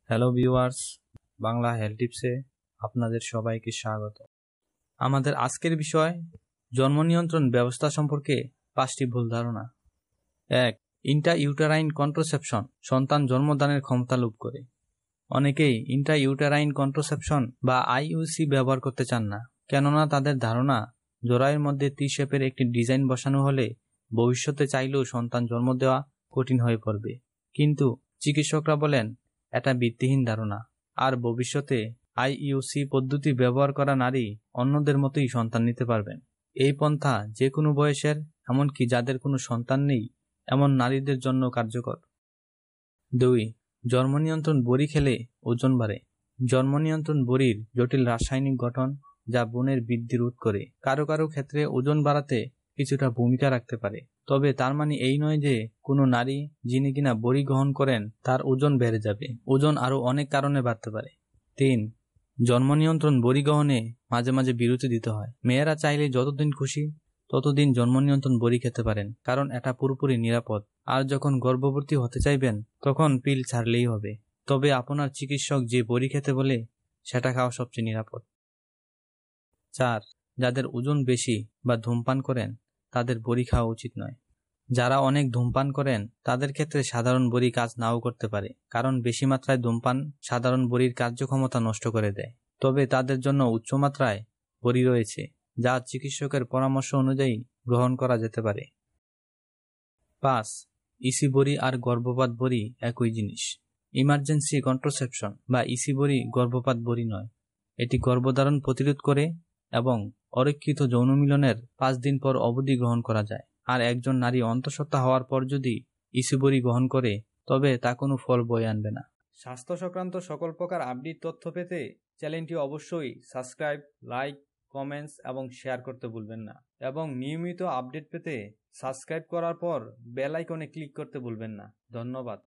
Hello viewers, Bangla health টিপসে আপনাদের সবাইকে স্বাগত। আমাদের আজকের বিষয় জন্ম নিয়ন্ত্রণ ব্যবস্থা সম্পর্কে 5টি ভুল ধারণা। 1. ইন্ট্রা-ইউটেরাইন কন্ট্রাসেপশন সন্তান জন্মদানের ক্ষমতা লোপ করে। অনেকেই ইন্ট্রা-ইউটেরাইন কন্ট্রাসেপশন বা আইইউসি ব্যবহার করতে চান না, কেননা তাদের ধারণা জরায়ুর মধ্যে টি-শেপের একটি ডিজাইন বসানো হলে ভবিষ্যতে চাইলেও সন্তান জন্ম দেওয়া কঠিন হয়ে পড়বে। কিন্তু চিকিৎসকরা বলেন এটা ভিত্তিহীন ধারণা, আর ভবিষ্যতে আইইউসি পদ্ধতি ব্যবহার করা নারী অন্যদের মতোই সন্তান নিতে পারবেন। এই পন্থা যে কোনো বয়সের, এমনকি যাদের কোনো সন্তান নেই এমন নারীদের জন্য কার্যকর। 2. জন্ম নিয়ন্ত্রণ বড়ি খেলে ওজন বাড়ে। জন্ম নিয়ন্ত্রণ বড়ির জটিল রাসায়নিক গঠন যা বোনের বৃদ্ধি রোধ করে কারো কারো ক্ষেত্রে ওজন বাড়াতে কিছুটা ভূমিকা রাখতে পারে। তবে তার মানে এই নয় যে কোনো নারী যিনি কিনা বড়ি গ্রহণ করেন তার ওজন বেড়ে যাবে। ওজন আরো অনেক কারণে বাড়তে পারে। 3. জন্ম নিয়ন্ত্রণ বড়ি গ্রহণে মাঝে মাঝে বিরতি দিতে হয়। মেয়েরা চাইলে যতদিন খুশি ততদিন জন্ম নিয়ন্ত্রণ বড়ি খেতে পারেন, কারণ এটা পুরোপুরি নিরাপদ। আর যখন গর্ভবতী হতে চাইবেন তখন পিল ছাড়লেই হবে। তবে আপনার চিকিৎসক যে বড়ি খেতে বলে সেটা খাওয়া সবচেয়ে নিরাপদ। 4. যাদের ওজন বেশি বা ধূমপান করেন তাদের বড়ি খাওয়া উচিত নয়। যারা অনেক ধূমপান করেন তাদের ক্ষেত্রে সাধারণ বড়ি কাজ নাও করতে পারে, কারণ বেশি মাত্রায় ধূমপান সাধারণ বড়ির কার্যক্ষমতা নষ্ট করে দেয়। তবে তাদের জন্য উচ্চমাত্রায় বড়ি রয়েছে যা চিকিৎসকের পরামর্শ অনুযায়ী গ্রহণ করা যেতে পারে। 5. ইসি বড়ি আর গর্ভপাত বড়ি একই জিনিস। ইমার্জেন্সি কন্ট্রাসেপশন বা ইসি বড়ি গর্ভপাত বড়ি নয়। এটি গর্ভধারণ প্রতিরোধ করে এবং অরক্ষিত যৌন মিলনের 5 দিন পর অবধি গ্রহণ করা যায়। আর একজন নারী অন্তঃসত্ত্বা হওয়ার পর যদি ইসি বড়ি গ্রহণ করে তবে তা কোনো ফল বয়ে আনবে না। স্বাস্থ্য সংক্রান্ত সকল প্রকার আপডেট তথ্য পেতে চ্যানেলটি অবশ্যই সাবস্ক্রাইব, লাইক, কমেন্টস এবং শেয়ার করতে ভুলবেন না। এবং নিয়মিত আপডেট পেতে সাবস্ক্রাইব করার পর বেল আইকনে ক্লিক করতে ভুলবেন না। ধন্যবাদ।